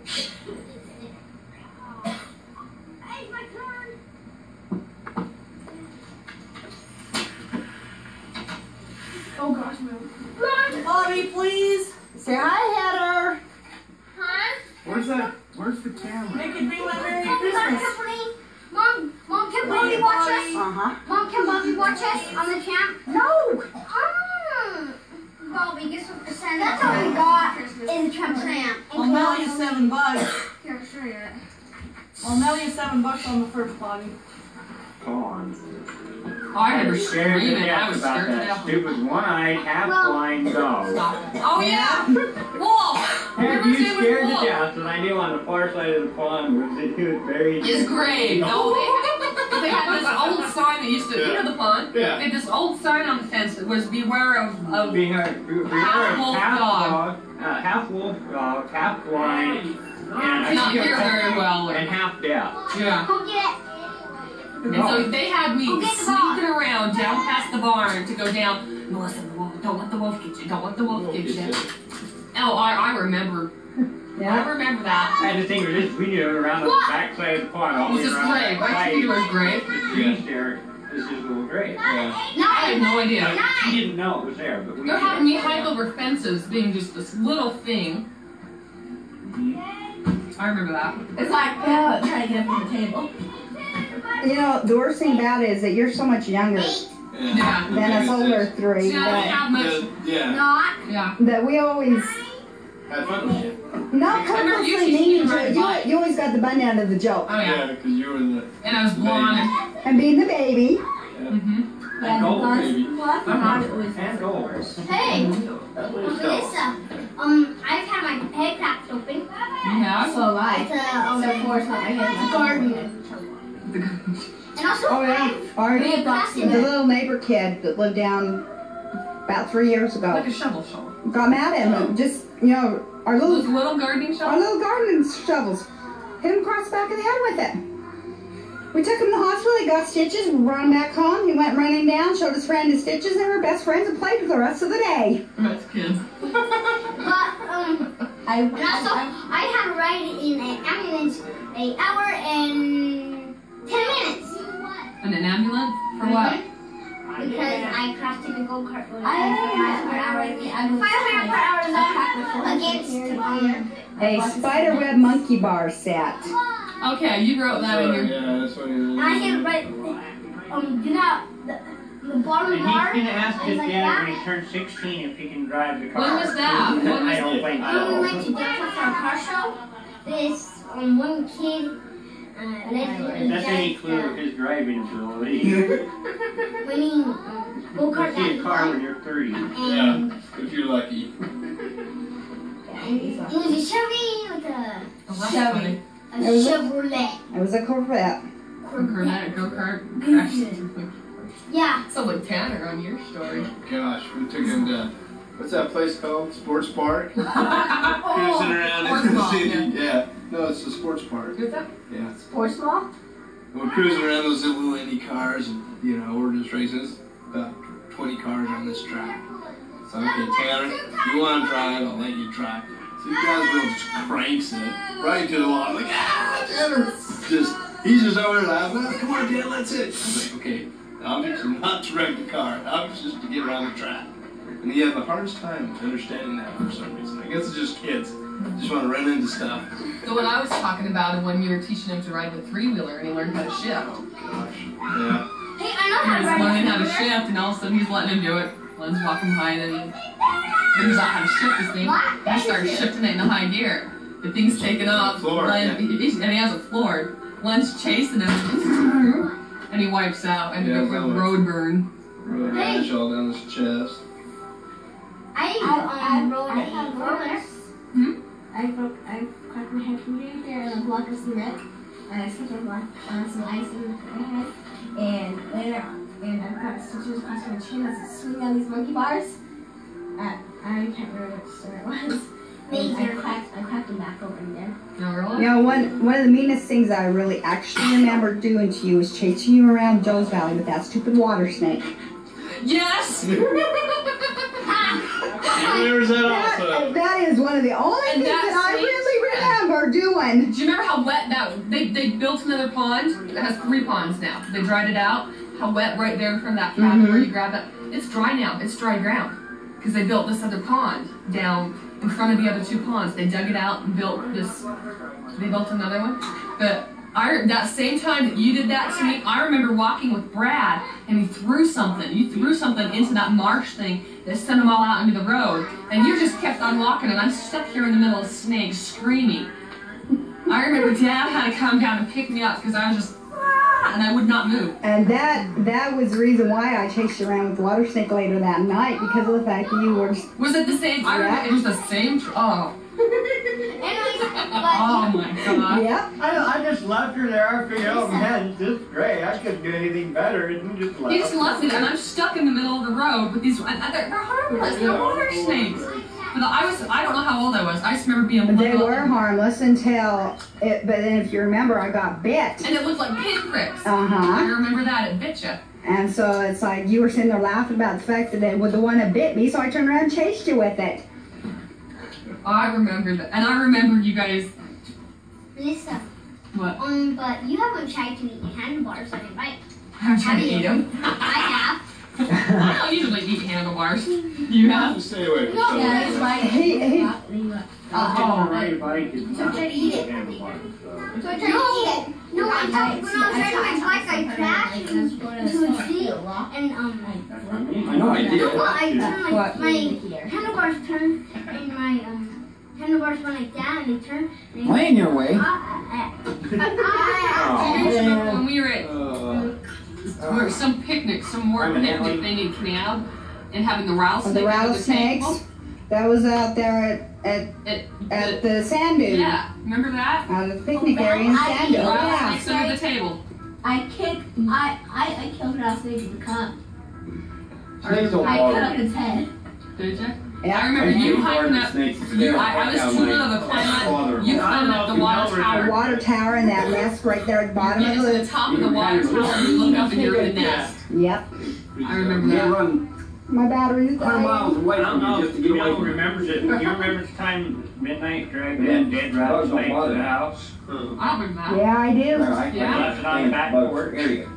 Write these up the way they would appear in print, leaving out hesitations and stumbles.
Hey, my turn. Oh gosh, move. Bobby, please. Say hi, Heather. Huh? Where's that? Where's the camera? Make it be my Merry Christmas. Mom, can Bobby watch us? Mom, can Bobby watch us on the camp? No. Bobby, guess what percent? That's all we got in the camp. I'll mail you $7. Here, show you it. I'll mail you $7 on the first, Bobby. Come on. I remember screaming. I was about scared to that death. stupid one-eyed, half-blind dog. Oh yeah, Wolf. Had you scared to death, and I knew on the far side of the pond was he was buried. His grave. No, they had this old sign that used to, you know the pond? Yeah. They had this old sign on the fence that was beware of half-wolf dog, half-blind, Cannot hear very well. and half-deaf. Yeah. Go get And so they had me sneaking around down past the barn to go down. Melissa, don't let the wolf get you. Don't let the wolf get you. Oh, I remember. Yeah. I remember that. I had to think of this video around the backside of the pond. All It was the way his around grave. the Why did you do his grave? The trees there. This is his little grave. I had no idea. He didn't know it was there, but we They're did. having me hike over fences, being just this little thing. I remember that. It's like trying to get up on the table. You know, the worst thing about it is that you're so much younger Yeah. than us older three. See, I didn't have much. Yeah. not. Yeah. That we always, Had fun with you. not I remember you purposely teaching me meaning to ride to, a bike. you always got the bun down of the joke. Oh yeah. because you were the. And I was blonde. And being the baby. Mm-hmm. And gold, baby. And gold. Hey, That was Melissa. I've had my head cracked open. Yeah. So am I. It's So of course, my head. garden. And also, Oh yeah. Our, I have the little neighbor kid that lived down about 3 years ago Like a shovel. got mad at him. Just, you know, our Those little little gardening Our shovels. little garden shovels. Hit him across the back of the head with it. We took him to the hospital, he got stitches, we brought him back home, he went running down, showed his friend his stitches, and they were best friends and played for the rest of the day. That's kids. but and also, I had to ride in an ambulance an hour and 10 minutes. And an ambulance? For what? Because I crashed in a go-kart with 500 per hour against A spider web monkey bar set. Okay, you wrote that in your... Yeah, that's what he was. and I hit right you know the bottom And he's bar gonna ask and his like dad when he that. turns 16 if he can drive the car. When was that? When was I don't think When we so. went to Delta for a car show, this one kid That's any clue of his driving ability. winning go-kart You see a car when you're 30. and if you're lucky. it was a Chevy with Oh, that's Chevy. funny. a Chevrolet. It was a Corvette. Corvette, go-kart. Yeah. So like Tanner on your story. Gosh, we took him to, what's that place called? Sports Park? Cruising Oh, around Sports in the Mall, city. yeah. Yeah. No, it's the sports park. Who's that? Yeah. Sports mall? We're cruising around those little Indy cars and, you know, we're just racing. There's about 20 cars on this track. So, okay, Tanner, you want to drive, I'll let you drive. So the guy's real just cranks it right into the wall. I'm like, ah, Tanner! He's just over there laughing. "Oh, come on, Dad, let's hit. I was like, okay, the object is not to wreck the car. The object is just to get around the track. And he had the hardest time understanding that for some reason. I guess it's just kids. Just want to run into stuff. So what I was talking about when you were teaching him to ride the three-wheeler and he learned how to shift. Gosh. Yeah. Hey, I know He how to was ride. learning how to shift and all of a sudden he's letting him do it. Len's walking behind and he figures out how to shift this thing. And he starts shifting it into high gear. The thing's taking off. Floor, Len, yeah. and he has it floored. Len's chasing him. And he wipes out and Yeah, he that gets was- road burn. Really rash all down his chest. I rode a roller. I cracked my head from here and I blocked this neck. And I slipped on some ice in my head. And later, and I've got stitches across my chin as I swing on these monkey bars. I can't remember which store it was. And I cracked them back open again. No, really? You know, one of the meanest things I really actually remember doing to you was chasing you around Joe's Valley with that stupid water snake. Yes! Where's that also? That is one of the only And things that that I snake- really remember doing doing? Do you remember how wet that they built another pond? It has 3 ponds now. They dried it out. How wet right there in front of that cabin where you grab that. It's dry now. It's dry ground because they built this other pond down in front of the other 2 ponds. They dug it out and built this. They built another one. But that same time that you did that to me, I remember walking with Brad and he threw something. You threw something into that marsh thing that sent them all out into the road. And you just kept on walking and I'm stuck here in the middle of snakes screaming. I remember Dad had to come down and pick me up because I was just, and I would not move. And that was the reason why I chased you around with the water snake later that night, because of the fact that you were... Was it the same? I remember it was the same. Oh. Oh my God. Yep. I just left her there. I figured, oh man, this is great. I couldn't do anything better. And just left. He just left it, and I'm stuck in the middle of the road with these. And they're harmless. They're water snakes. But I don't know how old I was. I just remember being. They were harmless until it. But then, if you remember, I got bit. And it looked like pinpricks. I remember that. It bit you. And so it's like you were sitting there laughing about the fact that it was the one that bit me. So I turned around and chased you with it. I remember that, and I remember you guys. Melissa. What? But you haven't tried to eat handlebars, right? I'm trying to eat them. I have. I don't usually eat handlebars. You have? Stay away from No, stuff. Yeah, it's like Oh, right, bike is not try to eat it. handlebars, so. So I tried to eat it. No, I thought when I was riding my bike, I crashed into a tree, and I know I did. no, I turned What? my handlebars turned, and my handlebars went like that, and they turned. And Lane your way. I remember when we were at some picnic, some more picnic thing in Canal, and having the rattlesnake. The under rattlesnakes. table. That was out there at the sand dune. Yeah, remember that? Out of the picnic area in sand dune. Yeah. Rattlesnakes under the table. I killed rattlesnake with a cup. Snakes don't I cut bother up me. its head. Did you? Yeah. I remember you hiking up. Snakes. I was too little to climb up. You climbed up the water The tower. water tower and that nest right there at the bottom You of get to the the... top of the water tower, you look up and you're in the nest. Yep. I remember They that. run My battery's 100 dying. miles away I don't from know you if just to get away Bill from it. remembers it. Do you remember the time midnight dragged that dead Bugs don't rattlesnake bother to the me. house? I don't remember that. Yeah, I do. Yeah. Left it on the back porch. Area.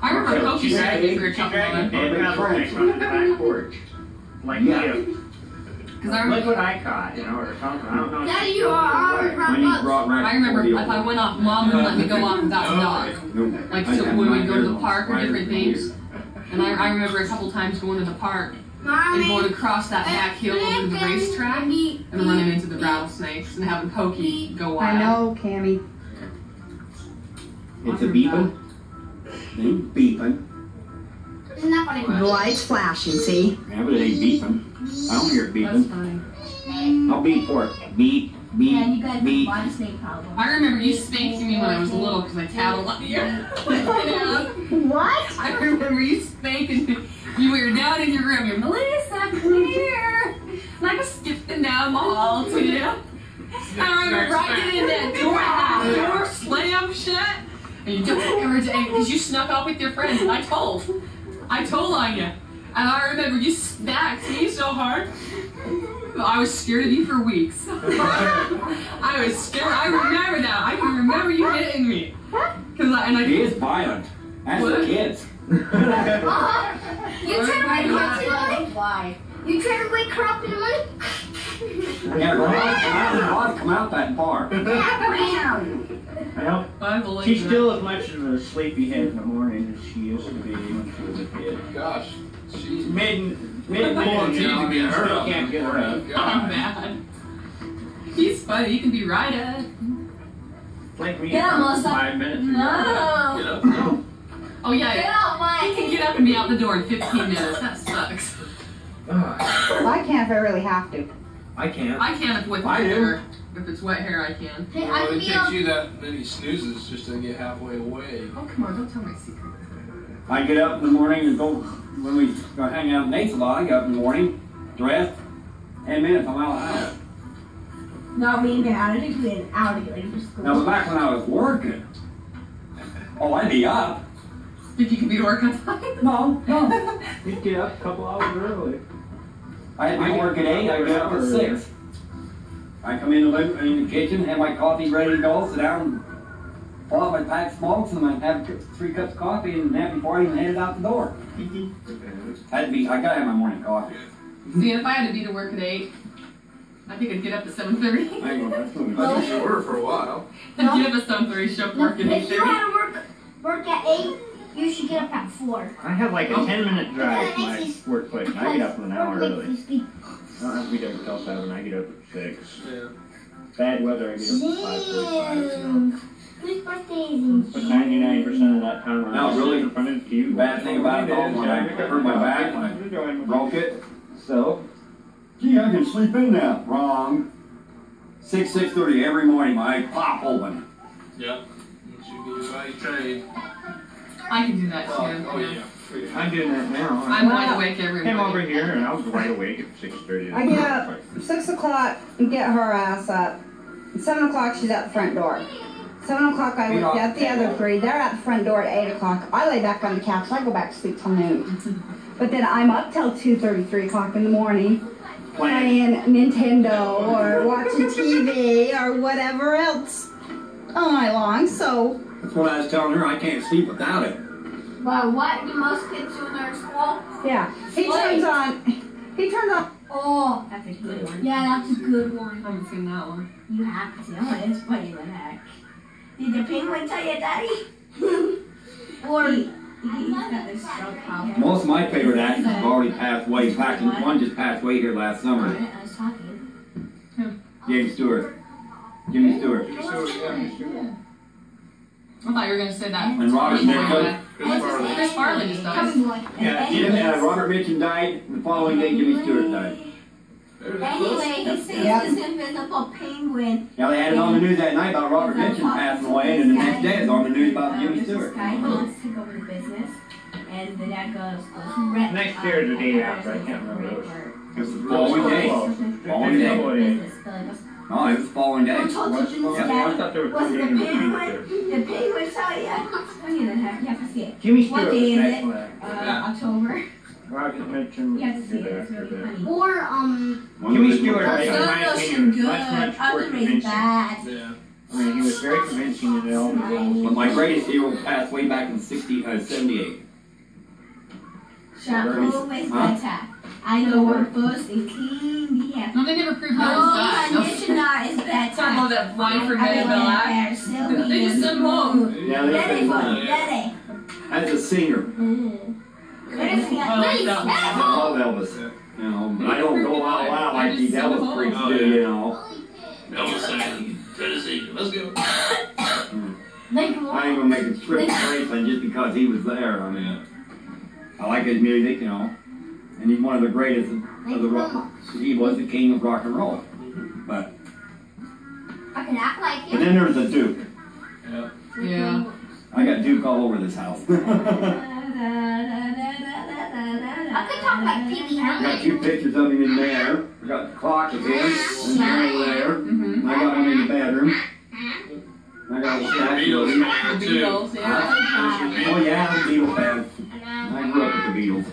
I remember Cokie She said dragged for a she couple dragged a of dead rattlesnake on the back porch. Like Yeah. you. Because I Look remember. what I caught, or something. I don't know. Daddy, you are always When he wrong. brought right I remember before if the I went off, Mom would let me go off without the dog. Nope. Like I so had when mine we go to the there park or right different before things. you. And I remember a couple times going to the park and going across that back hill over to the racetrack and running into the rattlesnakes and having Cokie go wild. I know, Cammy. It's a beeping. They ain't beeping. Isn't that funny? The light's flashing, see? Yeah, but it ain't beeping. I don't hear it That's beeping. funny. I'll beep for it. Beep, beep, Yeah, you guys have beep. water snake problem. I remember you spanking me when I was little because I tattled on you. What? I remember you spanking me. You were down in your room. You're Melissa, come here. And I was skipping down the hall to you. And I remember right getting in that door, and that door slammed shut. And you don't ever because you snuck off with your friends, and I told on you. And I remember you smacked me so hard. I was scared of you for weeks. I was scared. I remember that. I can remember you hitting me. He is violent. That's for kids. You trying to wake her up in the morning? Why? You trying to wake her up in the morning? Yeah, Rod, come out that far. Well, I believe she's that. still as much of a sleepyhead in the morning as she used to be when she was a kid. Gosh, she's Mid pulling teeth to get her still up. can't get her up. I'm God. mad. He's funny. He can be right at. Like me, Get out, Melissa. 5 minutes ago. No. Get up now. Oh yeah. Get out my. He can get up and be out the door in 15 minutes. That sucks. I can't if I really have to. I can't. I can if with I wet do. hair. If it's wet hair, I can. Hey, Well, I it can be takes up. you that many snoozes just to get halfway away. Oh come on! Don't tell my secret. I get up in the morning and go, when we go hang out with Nate's a lot, I get up in the morning, dress, 10 minutes, I'm out of the house. Not me, man. I think we an hour to get ready for school. That was back when I was working. Oh, I'd be up. Think you could be to work on time? No. You'd get up a couple hours early. I had to work at 8, I get up at 6. I come in the kitchen, have my coffee ready to go, sit down, pull out my pack of smokes, and I have 3 cups of coffee and nap before I even head out the door. I gotta have my morning coffee. See, if I had to be to work at 8, I think I'd get up at 7:30. I go, that's what I did order for a while. I'd get up at 7:30, show up work at If you 8:30. had to work at 8, you should get up at 4. I have like a 10-minute drive to my workplace, and I get up an hour early. I don't have to be there until 7. I get up at 6. Yeah. Bad weather, I get up at 5:45. So. Whose birthday is in But 99% of that time, No, really, in front of you. bad thing about it all, when I hurt my back, when I broke it, So, gee, I can sleep in now. Wrong. 6:30 every morning, my eyes pop open. Yep. You should be body trained. I can do that too. Oh yeah. yeah. I'm doing that now. I'm wide awake every I came over morning. here and I was wide awake at 6:30. I get up 6 o'clock and get her ass up. 7 o'clock, she's at the front door. 7 o'clock, I look at the other 3. They're at the front door at 8 o'clock. I lay back on the couch. I go back to sleep till noon. But then I'm up till 2:30, 3 o'clock in the morning playing Nintendo or watching TV or whatever else all night long. So, That's what I was telling her, I can't sleep without it. Well, what do most kids do when they're in school? yeah. He turns on. Oh, that's a good one. Yeah, that's a good one. I haven't seen that one. You have to. Oh, it's funny the heck. Did the penguin tell you, Daddy? Or he's got this stroke problem. Most of my favorite actors have already passed away. In fact, one just passed away here last summer. I was talking. Jimmy Stewart. Jimmy Stewart. I thought you were going to say that. And Robert Mitchum. Chris Farley just died. Coming boy. Yeah, Robert Mitchum died. The following day, Jimmy Stewart died. Anyway, he sees Yep. this invisible penguin. Yeah, they had it on the news that night about Robert Mitchum passing away, and the next day it's on the news about Jimmy There's Stewart. This guy who wants to take over the business, and the dad goes rent. Next year is the day after, I can't remember those. It was the following day. Following day. Oh, it was the following day. Who told you this, I Dad? thought there was Was it the 2 days between penguin? there. The penguin tell you? Funny the heck, you have to see it. Jimmy What Stewart day was is next it? one. October. Roger Mitchum You have to was see good it, it's after really that. funny. Or, Jimmy Stewart, Oh, in some my of those opinion, are good. much more Others convincing. bad. Yeah. I mean, he was very convincing in all the roles. But my greatest hero passed way back in 78. Shot always better. I know one first and clean the hair. No, they never proved that No was that. conditioner is better. Talking about that line for Men in Black. Black. They just sent him home. Yeah, they Daddy, said, for Daddy. As a singer, I like that one. I love Elvis. You know, but I don't go out loud like these Elvis freaks do, you know. Elvis sang Tennessee. Let's go. like, I ain't gonna make a trip to Graceland just because he was there. I mean, I like his music, you know. And he's one of the greatest of the rock. He was the king of rock and roll. But I can act like but him. then there's the Duke. Yeah. Yeah. I got Duke all over this house. I could talk like Pee Wee I got Herman. 2 pictures of him in there. I got the clock of him and over there. Mm-hmm. And I got him in the bedroom. I got a statue of Beatles him. fan The too. Beatles, yeah. Oh yeah, I'm a Beatles fan. I grew up with the Beatles.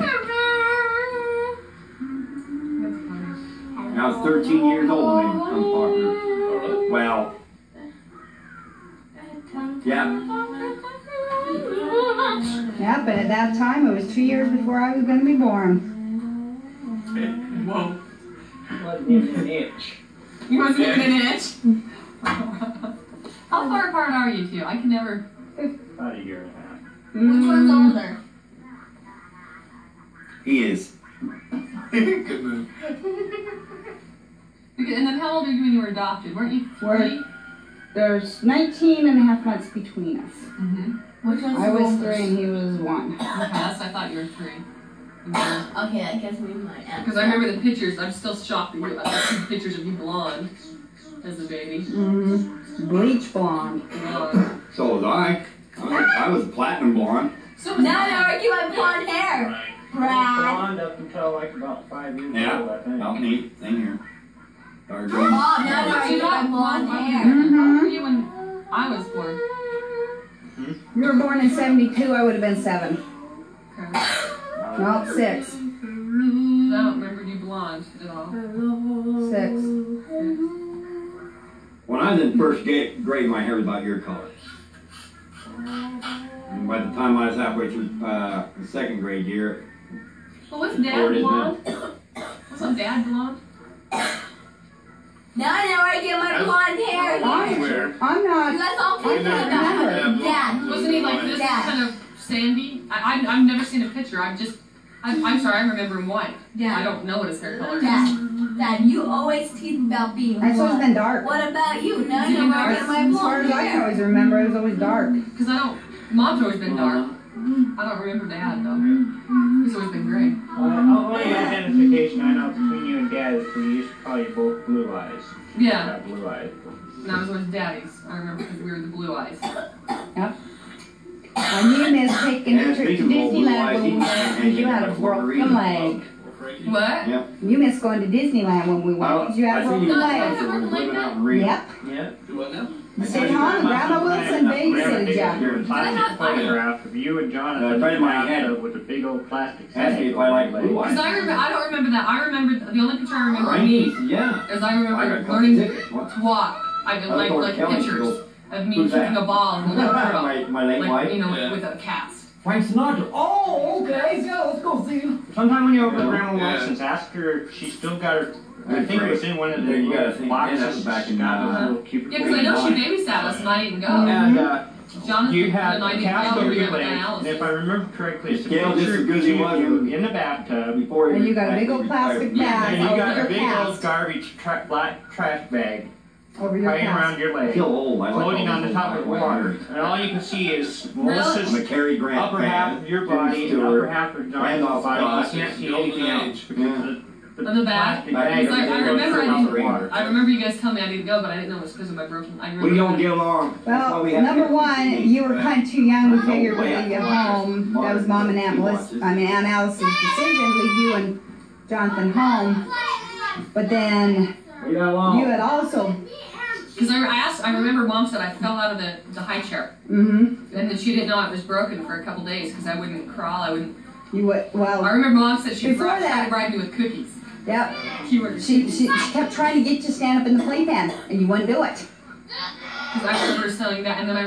I was 13 years old when they become popular. Well, yeah. Yeah, but at that time, it was 2 years before I was going to be born. Whoa. wasn't even an inch. You wasn't even an inch? How far apart are you two? I can never. About a year and a half. Which one's older? He is. Good move. And then how old are you when you were adopted? Weren't you 3? There's 19 and a half months between us. Mm-hmm. Which one's I was older? 3 and he was 1. Okay, that's, I thought you were 3. Okay, I guess we might have. Because I remember the pictures. I'm still shocked that you have pictures of you blonde as a baby. Mm-hmm. Bleach blonde. Blonde. So was I. I was platinum blonde. So was Now I. they argue about blonde hair. Brad. Blonde up until like about 5 years Yeah. old, I think. About me. Same here. Dark Oh, green. now they So argue you're not about blonde hair. How old were you when I was born? You were born in 72, I would have been 7. Okay. Well, 6. I don't remember you blonde at all. 6. I was in first grade, my hair was about your color. And by the time I was halfway through the second grade year, Well, wasn't Dad blonde? Wasn't Dad blonde? Now I know where I get my blonde hair. I'm not. You guys all picked about Dad. Wasn't he like this kind of sandy? I've never seen a picture. I'm sorry, I remember him white. Dad. I don't know what his hair color is. Dad, you always tease about being blonde. It's always been dark. What about you? Now I know where I get my As far blonde as I can hair. always remember, it was always dark. Because Mom's always been dark. I don't remember Dad though. He's always been gray. Only identification I know between you and Dad is we used to call you both Blue Eyes. Yeah. Got Blue Eyes. And I was always Daddy's. I remember because we were the Blue Eyes. Yep. I knew you missed taking a trip to Disneyland when we went because you had a broken leg. What? yep. You missed going to Disneyland when we went because you had a broken leg. Yep. Yeah. Do what now? You stayed home and Grandma Wilson babysitted you. Plastic photograph of you and Jonathan A friend of mine had with a big old plastic Ask me if I like Blue Because Eyes. I don't remember that. I remember the only picture I remember of Right? me Yeah. is I I remember got a couple learning tickets. What? to walk. I mean, I was like going to pictures Kelly, of me who's kicking that? a ball in the little girl. My late Like, wife. you know, Yeah. with a cast. Frank Sinatra. Oh, okay. Yeah, let's go see him. Sometime when you open Grandma Yeah. Wilson's, ask her if she's still got her. I Good think it was break. in one of There the you go. I think boxes. that was back in, got those little cubicle. Yeah, because I know she babysat us and I didn't go. And Jonathan You had and I a didn't cast go. over We your were leg, with and Alice. if I remember correctly, it's a Gail, just picture as good as he of was you when- in the bathtub. before And you got a big old plastic bag And you got over a big your old cast. garbage black trash bag Over your hanging around cast. your I leg, feel old. I like floating all on the those top of the old water. And all you can see is I'm a Melissa's Cary Grant upper fan. half of your Jimmy body, and Stewart, upper half of Jonathan's Randolph body. Ross, You can't see Golden anything else. Age. Because Yeah. On the back. plastic Back bag in the is day, I remember floating I on the didn't- water. I remember you guys telling me I didn't go, but I didn't know it was because of my broken. I remember We don't get along. That's why Well, we have number to- one, you were kind of too young to figure to way leave you I home. That was Mom and Aunt Aunt Alice's decision to leave you and Jonathan home. But then We got along. you had also, Because I remember Mom said I fell out of the high chair, and then she didn't know I was broken for a couple days because I wouldn't crawl. I wouldn't. you would, I well, remember Mom said she Before tried that- to bribe me with cookies. yep. Keywords. She kept trying to get you to stand up in the playpen, and you wouldn't do it. Because I remember saying that, and then I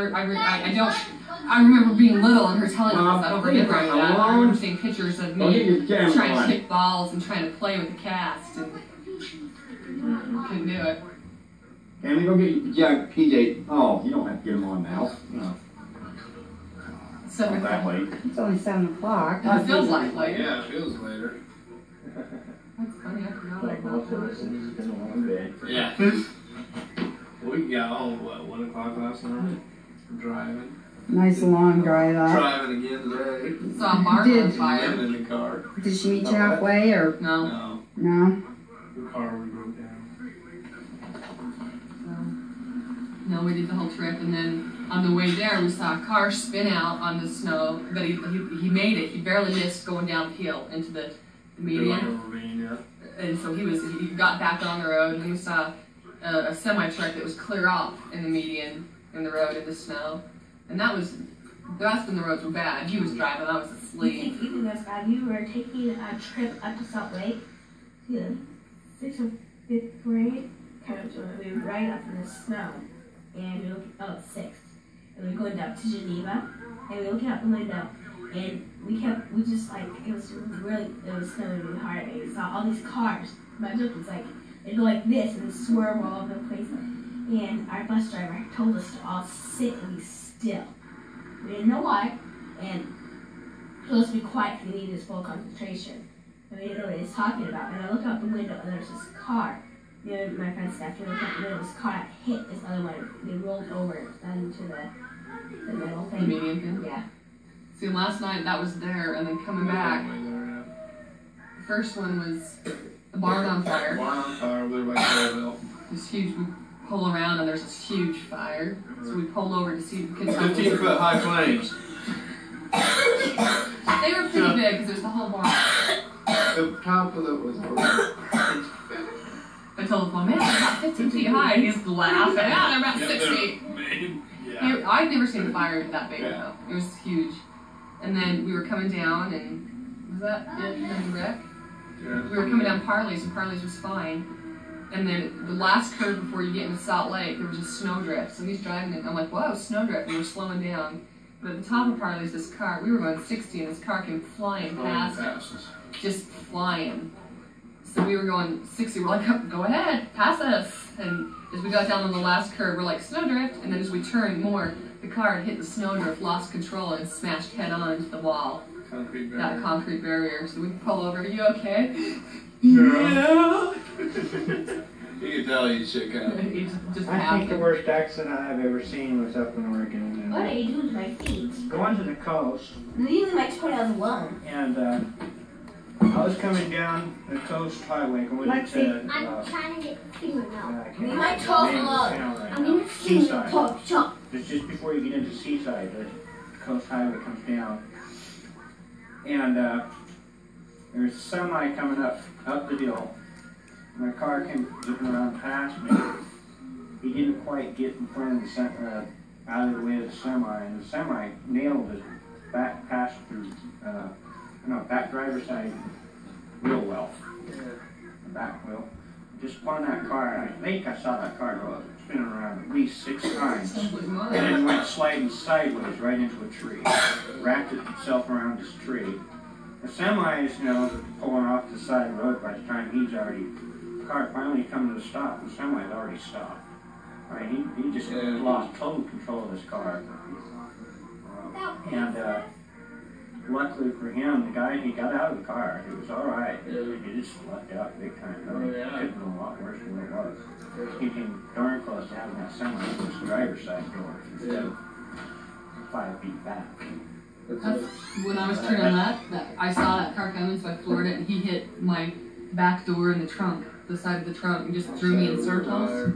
don't. I remember being little and her telling me this. I don't remember any of that. I remember seeing pictures of Don't get your me camera trying to on. kick balls and trying to play with the cast, and couldn't do it. Can we go get PJ? Oh, you don't have to get him on now. No. So Not that late. It's only 7 o'clock. it feels like later. Yeah, it feels later. That's funny. I forgot Like about most of that. us, it's been a long day. Yeah. We got home, what, 1 o'clock last night? Driving. Nice long drive up. Driving again today. Saw Mark on Did- fire. Living in the car. Did she meet you halfway or No. No, no? the car we broke down. No, we did the whole trip, and then on the way there, we saw a car spin out on the snow, but he made it. He barely missed going downhill into the median, Yeah. and so he got back on the road, and we saw a semi truck that was clear off in the median in the road in the snow, and that's when the roads were bad. He was driving, I was asleep. You think that's bad? We were taking a trip up to Salt Lake, to 6th or 5th grade, kind of. We were right up in the snow, and we were looking, 6th, and we were going down to Geneva, and we were looking out the window, and we just like, it was snowing really hard, and we saw all these cars. My joke was like, they'd go like this and swerve all over the place, and our bus driver told us to all sit and be still. We didn't know why, and told us to be quiet because we needed his full concentration. And we didn't know what he was talking about. And I looked out the window and there was this car. My friend's staff, we looked out the window, this car hit this other one. They rolled over into the middle The thing. median thing. Yeah. See, last night that was there, and then coming back, the first one was the barn on fire. Barn on fire over there by Carville. This huge, we pull around and there's this huge fire. So we pulled over to see if we could tell. 15-foot high flames. They were pretty big because it was the whole barn. The top of it was over. I told him, man, they're about 15 feet high. And he's laughing. Yeah, they're about 6 feet. Yeah. I've never seen a fire that big Yeah. though. It was huge. And then we were coming down, and was that it? The wreck? Yeah. We were coming down Parley's, and Parley's was fine. And then the last curve before you get into Salt Lake, there was a snowdrift. So he's driving it, and I'm like, whoa, snowdrift. And we're slowing down. But at the top of Harley's this car. We were going 60, and this car came flying past us. Just flying. So we were going 60. We're like, go ahead, pass us. And as we got down on the last curve, we're like, snowdrift. And then as we turned more, the car had hit the snowdrift, lost control, and smashed head on into the wall. Concrete barrier. That concrete barrier. So we pull over. Are you okay? Yeah. You can tell you shook up. Just I think the worst accident I've ever seen was up in Oregon. What are you doing to my feet? Going to the coast, Leaving my toenails alone. and I was coming down the coast highway going to I'm trying to get finger now. Leave my toes alone. I'm in the finger Seaside. top shop. It's just before you get into Seaside, the coast highway comes down, and there's a semi coming up the hill. My car came zipping around past me. He didn't quite get in front of the out of the way of the semi, and the semi nailed his back back driver's side real well. The back wheel. Just upon that car, I think I saw that car go spinning around at least 6 times. And then went sliding sideways right into a tree. Wrapped itself around this tree. The semi is, pulling off the side of the road by the time the car finally come to a stop. The semi had already stopped. I mean, he just lost total control of his car. And luckily for him, the guy, he got out of the car. It was all right. He just lucked out big time. It could have been a lot worse than it was. He came darn close to having that semi on his driver's side door instead of 5 feet back. When I was turning left, I saw that car coming, so I floored it, and he hit my back door in the trunk, the side of the trunk, and just threw me in circles.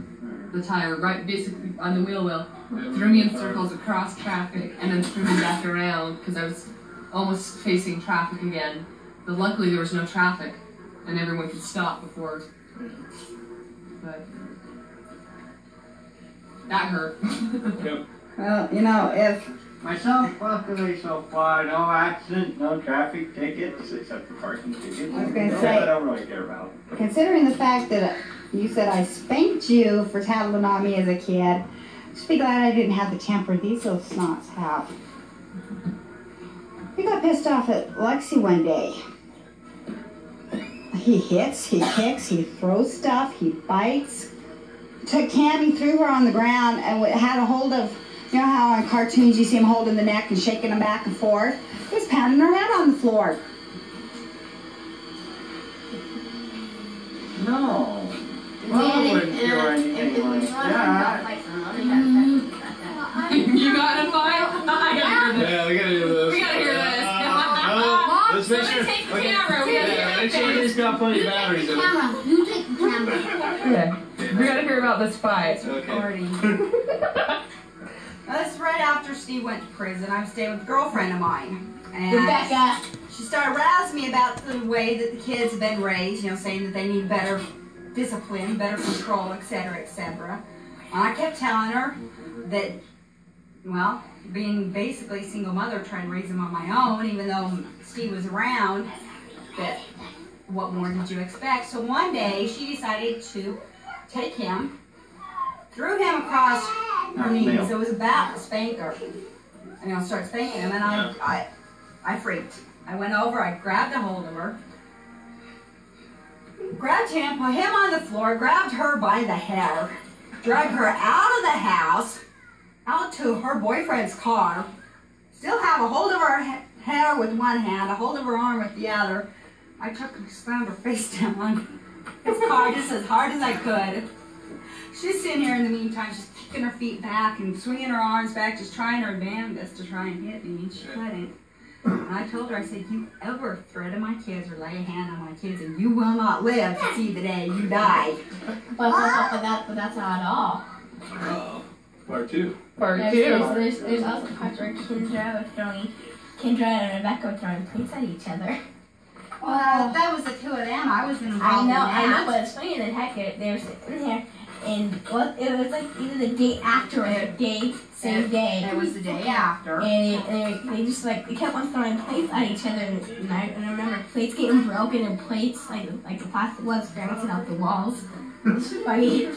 The tire, right, basically on the wheel well, threw me in circles across traffic, and then threw me back around because I was almost facing traffic again. But luckily there was no traffic, and everyone could stop before. But that hurt. Yep. Well, if Myself, luckily so far, no accident, no traffic tickets, except for parking tickets. I was gonna say- I don't really care about. considering the fact that you said I spanked you for tattling on me as a kid, just be glad I didn't have the temper these little snots have. He got pissed off at Lexi one day. He hits, he kicks, he throws stuff, he bites. Took Tammy, threw her on the ground, and had a hold of, you know how on cartoons you see him holding the neck and shaking them back and forth? He was pounding her head on the floor. No. Well, I wouldn't do anything like that. You got in a fight? I gotta hear this. Yeah, we gotta do this. We gotta hear this. Let's make sure. Take the camera. We gotta hear Make sure he's got plenty of batteries in it. Camera. You take the camera. Okay. We gotta hear about this fight. Okay. That's right after Steve went to prison. I was staying with a girlfriend of mine. And Rebecca. she started razzing me about the way that the kids have been raised, saying that they need better discipline, better control, etc., etc. And I kept telling her that, well, being basically a single mother, trying to raise them on my own, even though Steve was around, that what more did you expect? So one day she decided to take him, threw him across her knees. It was about to spank her. And start spanking him, and I freaked. I went over, I grabbed a hold of her, grabbed him, put him on the floor, grabbed her by the hair, dragged her out of the house, out to her boyfriend's car, still have a hold of her hair with one hand, a hold of her arm with the other. I took and slammed her face down on his car just as hard as I could. She's sitting here in the meantime, just kicking her feet back and swinging her arms back, just trying her damnedest to try and hit me, and she couldn't. And I told her, I said, you ever threaten my kids or lay a hand on my kids, and you will not live to see the day you die. But that's not at all. Part 2. Part There's also parts where Kendra and Rebecca were throwing plates at each other. Well, that was the two of them. I was involved I in know, that. but it's funny that heck, they were sitting there, And it was like either the day after or the same day. It was the day after. And they just like they kept on throwing plates at each other, and I remember plates getting broken and plates like the plastic ones bouncing out the walls. It's funny.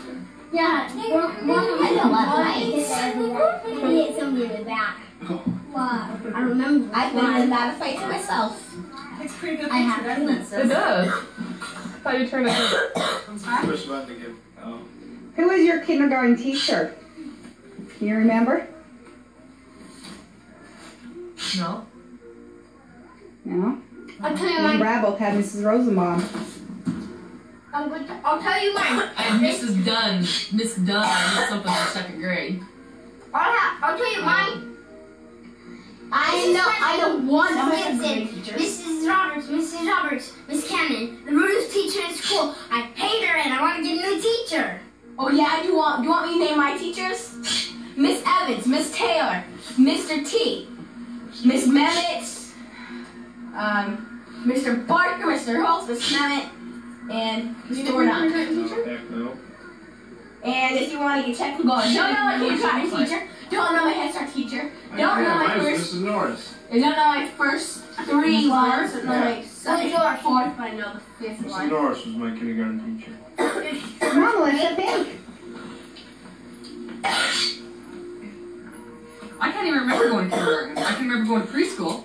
Yeah, I know what I hit somebody in the back. Wow. I remember. I've been in that fight myself. It's pretty good I have picture, doesn't it? two. It does. How do you turn it? Push button to give. Oh. Who was your kindergarten teacher? Can you remember? No. No? I'll tell you In mine. Brabble had Mrs. Rosenbaum. I'll tell you mine. And Mrs. Dunn. Miss Dunn. I did something for second grade. I'll tell you mine. I know one of my Gibson, teachers. Mrs. Roberts, Miss Cannon, the rudest teacher in school. I hate her and I want to get a new teacher. Oh yeah, do you want me to name my teachers? Miss Evans, Miss Taylor, Mr. T, Miss Mehmet, Mr. Barker, Mr. Holtz, Miss Mehmet, and Miss Dornock. Heck no. And if you want to get technical, don't know my kindergarten teacher, don't know my Head Start teacher, don't know my Mine was first, Mrs. Norris. I don't know my first three ones, don't know my second Yours? or fourth, but I know the fifth Mrs. one. Norris was my kindergarten teacher. Mom, let's think. I can't even remember going to kindergarten. I can remember going to preschool.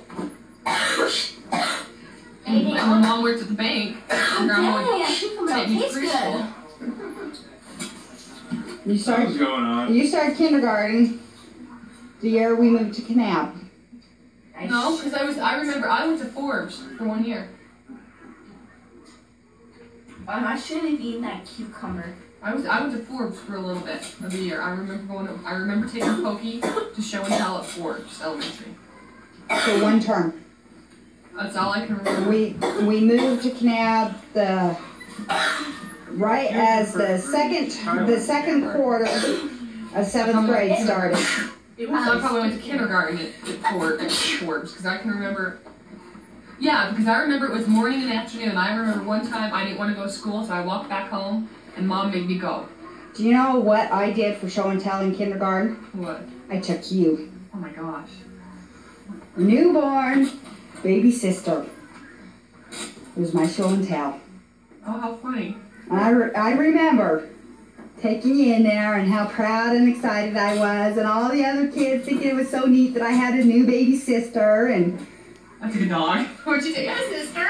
And when Mom worked at the bank, and Grandma would Dang, I think I'm take me to tastes preschool. You Something's started, going on. you started kindergarten the year we moved to Canal. No, because I remember I went to Forbes for 1 year. I shouldn't have eaten that cucumber. I went to Forbes for a little bit of the year. I remember taking Pokey to show and tell at Forbes Elementary. For one term. That's all I can remember. We moved to Canal right as the second quarter of seventh grade started. So I probably went to kindergarten at Forbes because I can remember. Yeah, because I remember it was morning and afternoon. I remember one time I didn't want to go to school, so I walked back home, and Mom made me go. Do you know what I did for show and tell in kindergarten? What? I took you. Oh my gosh. Newborn baby sister. It was my show and tell. Oh, how funny. I remember taking you in there and how proud and excited I was, and all the other kids thinking it was so neat that I had a new baby sister. And I took a dog. What'd you take? A sister?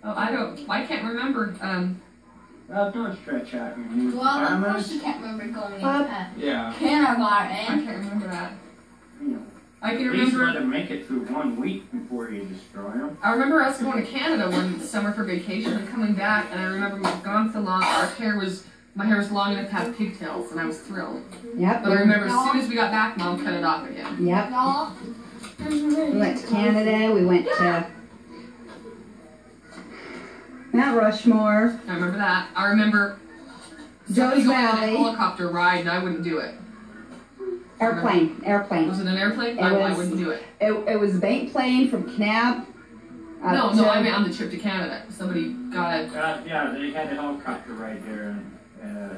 Oh, I can't remember. Well, don't stretch out your new Well, of course pajamas. you can't remember going Up. into Yeah. I kindergarten. can't remember that. You know, I can at least let remember. them make it through 1 week before you destroy them. I remember us going to Canada one summer for vacation and coming back, and I remember we had gone so long. My hair was long enough to have pigtails, and I was thrilled. yep, But I remember as soon as we got back, Mom cut it off again. yep. No. We went to Canada. We went to Mount Rushmore, I remember that. I remember Joe's going on a Valley, helicopter ride, and I wouldn't do it. airplane. Was it an airplane? It I was- wouldn't do it. It was a bank plane from Kanab. No, I mean on the trip to Canada. Somebody got it. Yeah, they had a helicopter right there at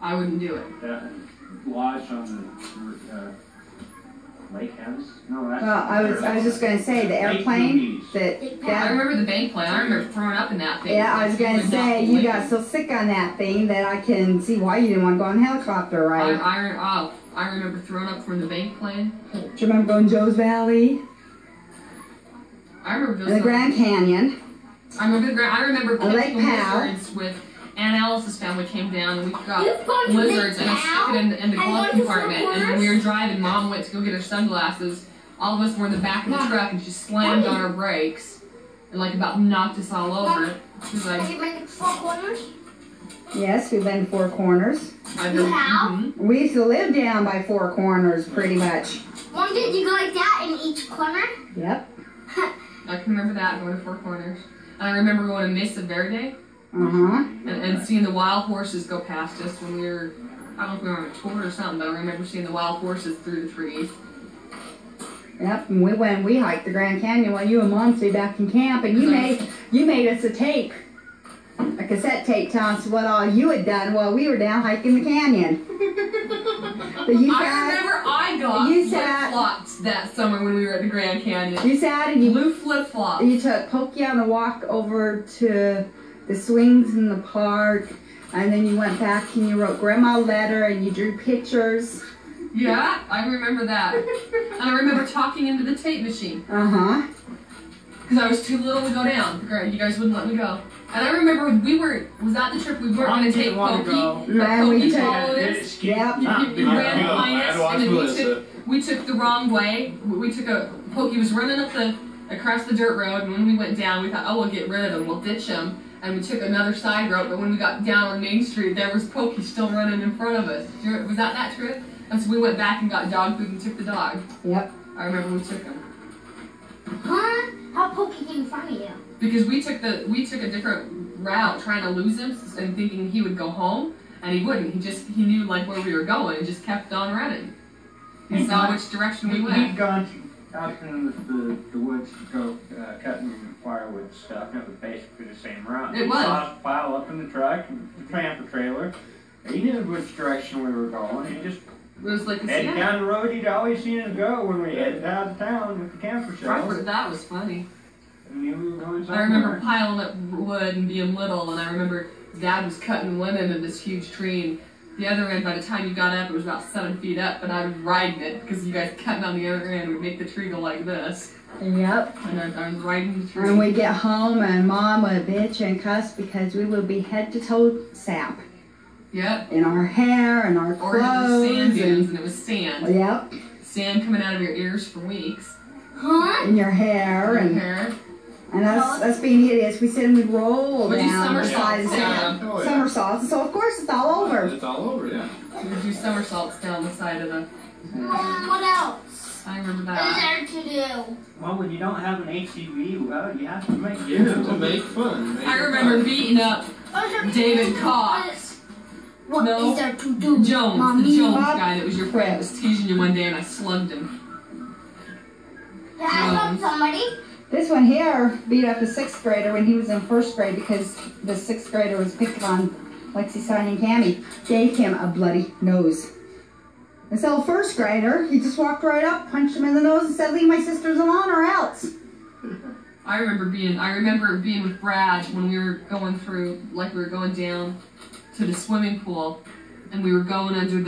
I wouldn't do it. that lodge on the lake house. No, that's. Well, I was just gonna say the airplane that. I Dad, remember the bank plane. I remember throwing up in that thing. yeah, I was gonna Would not say you believe got it. so sick on that thing that I can see why you didn't want to go on a helicopter ride. I remember throwing up from the bank plane. Do you remember going to Joe's Valley I remember and the those. Grand Canyon? I remember I like catching Pal. lizards with Aunt Alice's family came down and we got You've gone to lizards Big and I Pal? stuck it in the And glove gone to compartment. Four And when we were Corners? driving, Mom went to go get her sunglasses. All of us were in the back of the truck and she slammed on her brakes and like about knocked us all over. She was Have like, you been to Four Corners? Yes, we've been to Four Corners. I You have? mhm. We used to live down by Four Corners, pretty much. Mom, did you go like that in each corner? Yep. I can remember that going to Four Corners. And I remember going to Mesa Verde Uh-huh. and seeing the wild horses go past us when we were, I don't know if we were on a tour or something, but I remember seeing the wild horses through the trees. Yep. And we hiked the Grand Canyon while you and Mom stayed back in camp, and you made us a tape a cassette tape telling us what all you had done while we were down hiking the canyon. So you I remember I got flip-flops that summer when we were at the Grand Canyon. You sat and you blue flip-flops. You took Pokey on a walk over to the swings in the park, and then you went back and you wrote Grandma a letter and you drew pictures. Yeah, I remember that. And I remember talking into the tape machine. Uh-huh. Because I was too little to go down. You guys wouldn't let me go. And I remember was that the trip we weren't going to take Pokey? Man, we took us. Yep. You ran behind us, and then we took the wrong way. Pokey was running across the dirt road, and when we went down, we thought, oh, we'll get rid of him, we'll ditch him. And we took another side road, but when we got down on Main Street, there was Pokey still running in front of us. Was that trip? And so we went back and got dog food and took the dog. Yep. I remember we took him. Huh? How Pokey get in front of you? Because we took a different route trying to lose him and thinking he would go home, and he wouldn't. He knew like where we were going and just kept on running. He saw which direction we went. He'd gone out in the woods to go cutting firewood and stuff, and it was basically the same route. It was. He saw us pile up in the truck, the camper trailer. He knew which direction we were going. He just it was like headed down the road he'd always seen us go when we headed out of town with the camper shells. That was funny. We were going I remember piling up wood and being little, and I remember Dad was cutting one end of this huge tree, and the other end, by the time you got up, it was about 7 feet up, but I was riding it because you guys cutting on the other end would make the tree go like this. Yep. And I was riding the tree. And we'd get home, and Mom would bitch and cuss because we would be head to toe sap. Yep. In our hair and our Or clothes. sand dunes, and it was sand. Yep. Sand coming out of your ears for weeks. Huh? In your hair. In your hair. And us being idiots, we sit and we'd roll Would you down the side of the somersaults sand. down? Oh, yeah. Somersaults. So, of course, it's all over. It's all over, yeah. We would do somersaults down the side of the... What else I remember is that. there to do? Well, when you don't have an HCV, well, you have to make You have to make fun. I remember beating up David Cox. What No. is there to do? Jones, Mommy? the Jones guy that was your friend, was teasing you one day, and I slugged him. Can I slap somebody? This one here beat up a 6th grader when he was in 1st grade because the 6th grader was picking on Lexi, Sonny, and Cammy. Gave him a bloody nose. And so the 1st grader, he just walked right up, punched him in the nose, and said, "Leave my sisters alone or else." I remember being with Brad when we were going through, like we were going down to the swimming pool, and we were going under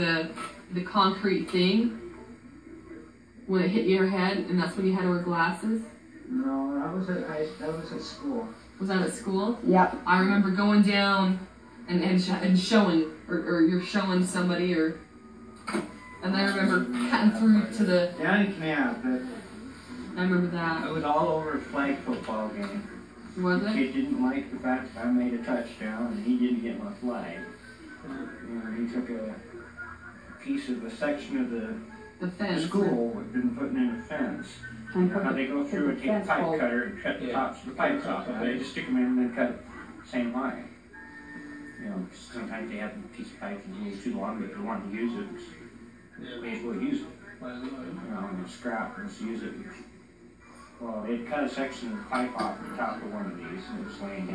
the concrete thing when it hit your head, and that's when you had to wear glasses. No, that was at school. Was that at school? Yep. I remember going down and showing, or you're showing somebody, and I remember cutting through to the. Down in Canal, but I remember that. it was all over a flag football game. Was The it? kid didn't like the fact that I made a touchdown and he didn't get my flag. You know, he took a piece of a section of The fence. school that had been putting in a fence. And How they go through and take a pipe cutter and cut the tops of the pipes off. They just stick them in and then cut it the same way. You know, sometimes they have a piece of pipe that's a little too long, but if you want to use it, Yeah. may as well use it. You know, and scrap, let's use it. Well, they'd cut a section of pipe off the top of one of these and it was laying down.